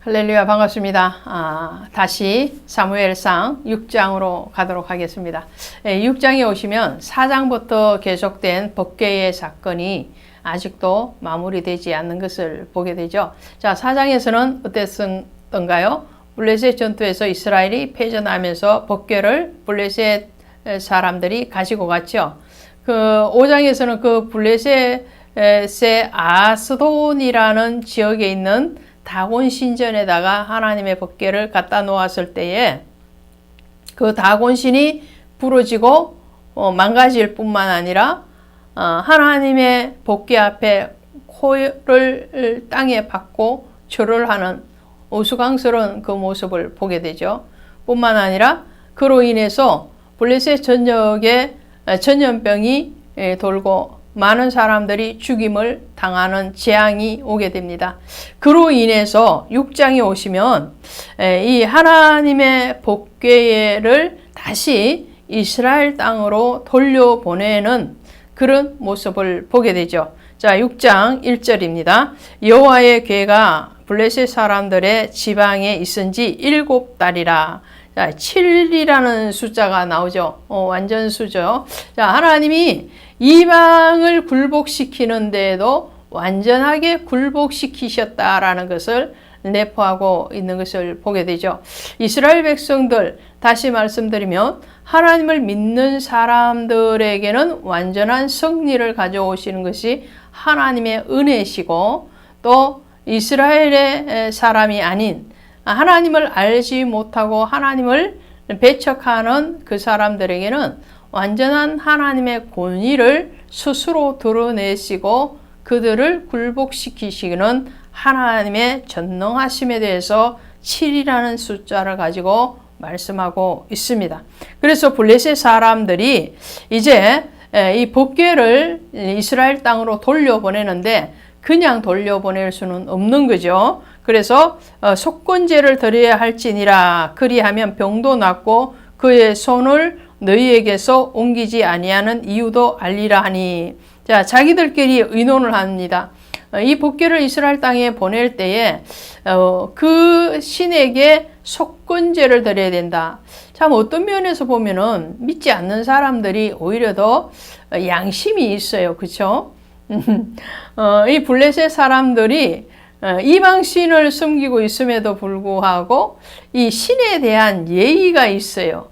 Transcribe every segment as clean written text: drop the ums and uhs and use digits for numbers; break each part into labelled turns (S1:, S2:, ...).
S1: 할렐루야, 반갑습니다. 다시 사무엘상 6장으로 가도록 하겠습니다. 6장에 오시면 4장부터 계속된 법궤의 사건이 아직도 마무리되지 않는 것을 보게 되죠. 자, 4장에서는 어땠던가요? 블레셋 전투에서 이스라엘이 패전하면서 법궤를 블레셋 사람들이 가지고 갔죠. 그 5장에서는 그 블레셋의 아스돈이라는 지역에 있는 다곤 신전에다가 하나님의 법궤를 갖다 놓았을 때에 그 다곤 신이 부러지고 망가질 뿐만 아니라 하나님의 법궤 앞에 코를 땅에 박고 절을 하는 우스꽝스러운 그 모습을 보게 되죠. 뿐만 아니라 그로 인해서 블레셋 전역에 전염병이 돌고 많은 사람들이 죽임을 당하는 재앙이 오게 됩니다. 그로 인해서 6장에 오시면 이 하나님의 법궤를 다시 이스라엘 땅으로 돌려보내는 그런 모습을 보게 되죠. 자, 6장 1절입니다. 여호와의 궤가 블레셋 사람들의 지방에 있은 지 7달이라. 자, 7이라는 숫자가 나오죠. 완전 수죠. 자, 하나님이 이방을 굴복시키는데도 완전하게 굴복시키셨다라는 것을 내포하고 있는 것을 보게 되죠. 이스라엘 백성들, 다시 말씀드리면 하나님을 믿는 사람들에게는 완전한 승리를 가져오시는 것이 하나님의 은혜시고, 또 이스라엘의 사람이 아닌 하나님을 알지 못하고 하나님을 배척하는 그 사람들에게는 완전한 하나님의 권위를 스스로 드러내시고 그들을 굴복시키시는 하나님의 전능하심에 대해서 7이라는 숫자를 가지고 말씀하고 있습니다. 그래서 블레셋 사람들이 이제 이 법궤를 이스라엘 땅으로 돌려보내는데 그냥 돌려보낼 수는 없는 거죠. 그래서 속건제를 드려야 할지니라. 그리하면 병도 낫고 그의 손을 너희에게서 옮기지 아니하는 이유도 알리라 하니. 자, 자기들끼리 의논을 합니다. 이 법궤를 이스라엘 땅에 보낼 때에 그 신에게 속건제를 드려야 된다. 참 어떤 면에서 보면은 믿지 않는 사람들이 오히려 더 양심이 있어요. 그렇죠? 이 블레셋 사람들이 이방 신을 섬기고 있음에도 불구하고 이 신에 대한 예의가 있어요.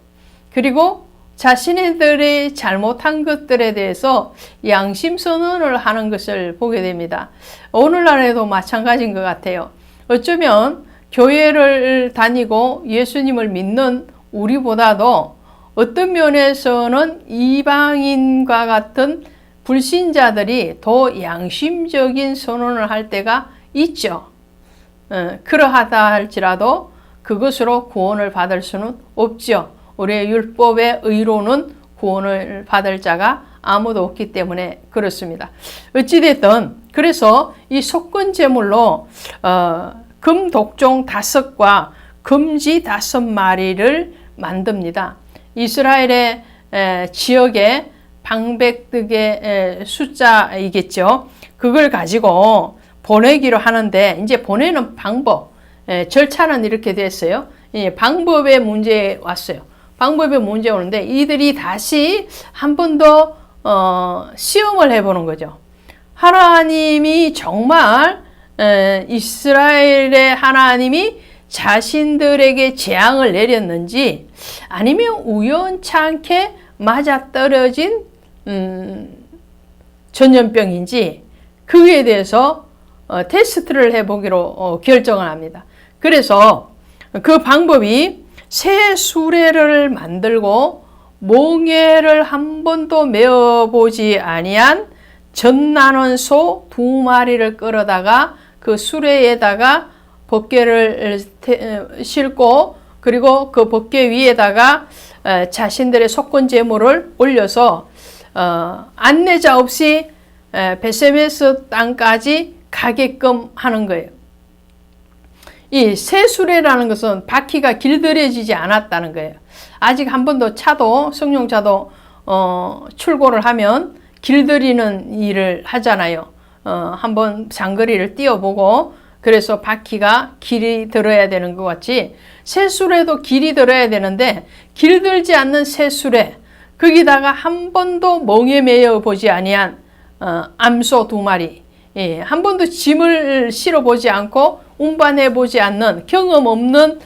S1: 그리고 자신들이 잘못한 것들에 대해서 양심 선언을 하는 것을 보게 됩니다. 오늘날에도 마찬가지인 것 같아요. 어쩌면 교회를 다니고 예수님을 믿는 우리보다도 어떤 면에서는 이방인과 같은 불신자들이 더 양심적인 선언을 할 때가 있죠. 그러하다 할지라도 그것으로 구원을 받을 수는 없죠. 우리의 율법의 의로는 구원을 받을 자가 아무도 없기 때문에 그렇습니다. 어찌됐든 그래서 이 속건제물로 금독종 5과 금지 5마리를 만듭니다. 이스라엘의 지역의 방백득의 숫자이겠죠. 그걸 가지고 보내기로 하는데 이제 보내는 방법, 절차는 이렇게 됐어요. 방법의 문제에 왔어요. 방법의 문제 오는데 이들이 다시 한 번 더 시험을 해보는 거죠. 하나님이 정말 이스라엘의 하나님이 자신들에게 재앙을 내렸는지 아니면 우연찮게 맞아떨어진 전염병인지 그에 대해서 테스트를 해보기로 결정을 합니다. 그래서 그 방법이 새 수레를 만들고 몽에를 한 번도 메어보지 아니한 젖나는 소 2마리를 끌어다가 그 수레에다가 법궤를 싣고 그리고 그 법궤 위에다가 자신들의 속건제물을 올려서 안내자 없이 베세메스 땅까지 가게끔 하는 거예요. 이 새 수레라는 것은 바퀴가 길들여지지 않았다는 거예요. 아직 한 번도 차도 승용차도 출고를 하면 길들이는 일을 하잖아요. 한번 장거리를 뛰어보고 그래서 바퀴가 길이 들어야 되는 것 같이 쇠수레도 길이 들어야 되는데 길들지 않는 쇠수레, 거기다가 한 번도 멍에 매여 보지 아니한 암소 2마리, 예, 한 번도 짐을 실어 보지 않고 운반해 보지 않는 경험 없는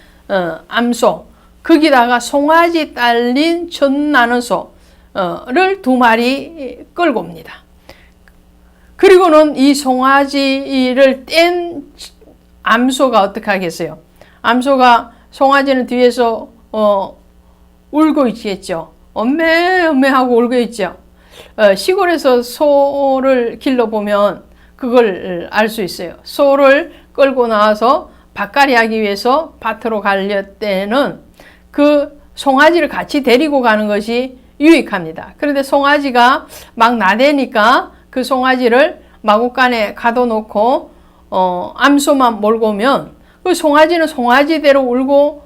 S1: 암소, 거기다가 송아지 딸린 젖 나는 소를 2마리 끌고 옵니다. 그리고는 이 송아지를 뗀 암소가 어떻게 하겠어요? 암소가 송아지는 뒤에서 울고 있겠죠. 엄매 엄매 하고 울고 있죠. 시골에서 소를 길러보면 그걸 알 수 있어요. 소를 끌고 나와서 밭갈이 하기 위해서 밭으로 가려 때는 그 송아지를 같이 데리고 가는 것이 유익합니다. 그런데 송아지가 막 나대니까 그 송아지를 마구간에 가둬놓고 암소만 몰고 오면 그 송아지는 송아지대로 울고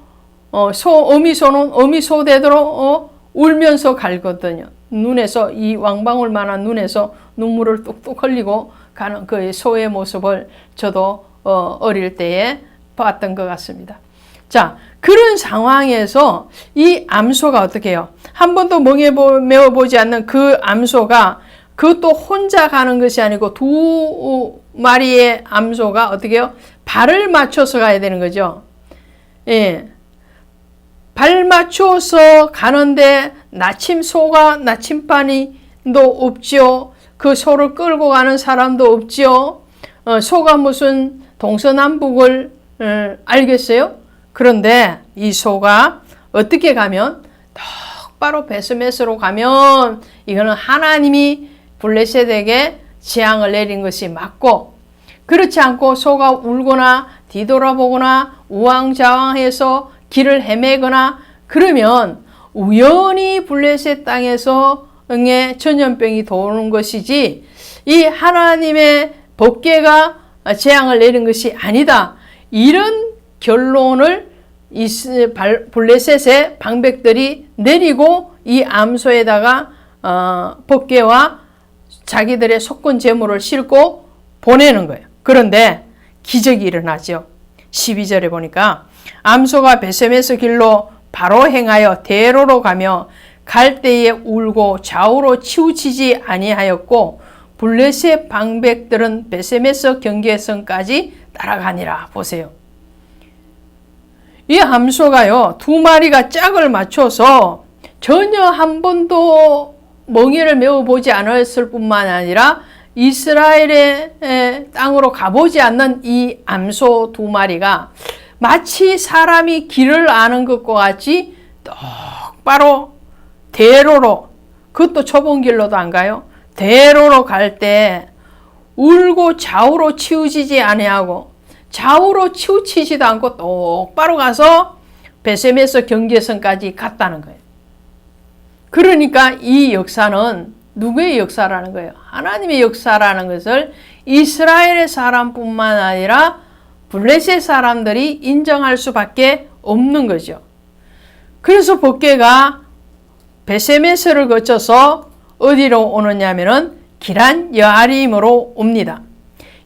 S1: 어미소는 어미소대로 울면서 갈거든요. 눈에서 이 왕방울만한 눈에서 눈물을 뚝뚝 흘리고 가는 그 소의 모습을 저도 어릴 때에 봤던 것 같습니다. 자, 그런 상황에서 이 암소가 어떻게 해요? 한 번도 멍에 메어보지 않는 그 암소가 그것도 혼자 가는 것이 아니고 2마리의 암소가 어떻게 해요? 발을 맞춰서 가야 되는 거죠. 예. 발 맞춰서 가는데 소가 나침반이도 없죠. 그 소를 끌고 가는 사람도 없죠. 소가 무슨 동서남북을 알겠어요? 그런데 이 소가 어떻게 가면 똑바로 베스메스로 가면 이거는 하나님이 블레셋에게 재앙을 내린 것이 맞고, 그렇지 않고 소가 울거나 뒤돌아보거나 우왕좌왕해서 길을 헤매거나 그러면 우연히 블레셋 땅에서 전염병이 도는 것이지 이 하나님의 법궤가 재앙을 내린 것이 아니다. 이런 결론을 블레셋의 방백들이 내리고 이 암소에다가 법궤와 자기들의 속건 재물을 싣고 보내는 거예요. 그런데 기적이 일어나죠. 12절에 보니까 암소가 베세메스 길로 바로 행하여 대로로 가며 갈 때에 울고 좌우로 치우치지 아니하였고 블레셋 방백들은 베세메스 경계선까지 따라가니라. 보세요. 이 암소가요 2마리가 짝을 맞춰서 전혀 한 번도 멍에를 메어보지 않았을 뿐만 아니라 이스라엘의 땅으로 가보지 않는 이 암소 2마리가 마치 사람이 길을 아는 것과 같이 똑바로 대로로, 그것도 좁은 길로도 안 가요. 대로로 갈 때 울고 좌우로 치우치지 아니하고 좌우로 치우치지도 않고 똑바로 가서 베세메스 경계선까지 갔다는 거예요. 그러니까 이 역사는 누구의 역사라는 거예요? 하나님의 역사라는 것을 이스라엘의 사람뿐만 아니라 블레셋 사람들이 인정할 수밖에 없는 거죠. 그래서 법궤가 베세메스를 거쳐서 어디로 오느냐면은 기란 여아림으로 옵니다.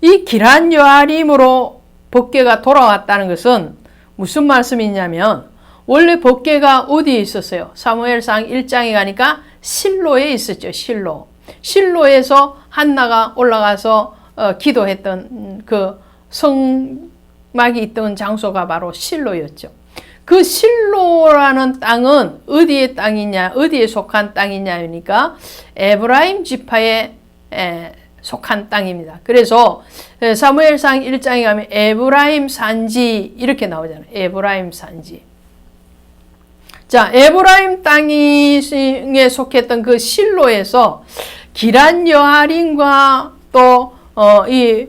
S1: 이 기란 여아림으로 법궤가 돌아왔다는 것은 무슨 말씀이냐면 원래 법궤가 어디에 있었어요? 사무엘상 1장에 가니까 실로에 있었죠. 실로에서 한나가 올라가서 기도했던 그 성막이 있던 장소가 바로 실로였죠. 그 실로라는 땅은 어디의 땅이냐, 어디에 속한 땅이냐 하니까 에브라임 지파에 속한 땅입니다. 그래서 사무엘상 1장에 가면 에브라임 산지 이렇게 나오잖아요. 에브라임 산지. 자, 에브라임 땅에 속했던 그 실로에서 기란 여아림과 또 이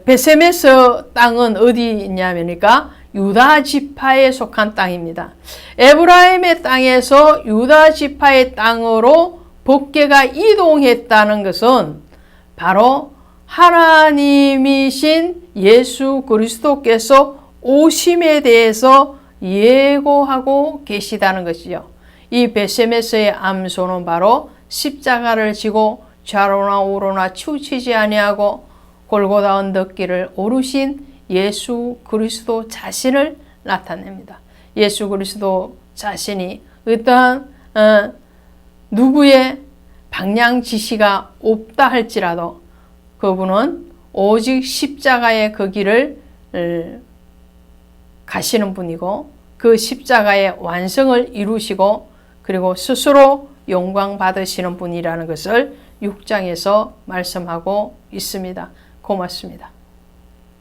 S1: 베세메스 땅은 어디 있냐면니까 유다 지파에 속한 땅입니다. 에브라임의 땅에서 유다 지파의 땅으로 법궤가 이동했다는 것은 바로 하나님이신 예수 그리스도께서 오심에 대해서 예고하고 계시다는 것이죠. 이 베세메스의 암소는 바로 십자가를 지고 좌로나 우로나 치우치지 아니하고 골고다 언덕길을 오르신 예수 그리스도 자신을 나타냅니다. 예수 그리스도 자신이 어떠한 누구의 방향 지시가 없다 할지라도 그분은 오직 십자가의 그 길을 가시는 분이고 그 십자가의 완성을 이루시고 그리고 스스로 영광 받으시는 분이라는 것을 6장에서 말씀하고 있습니다. 고맙습니다.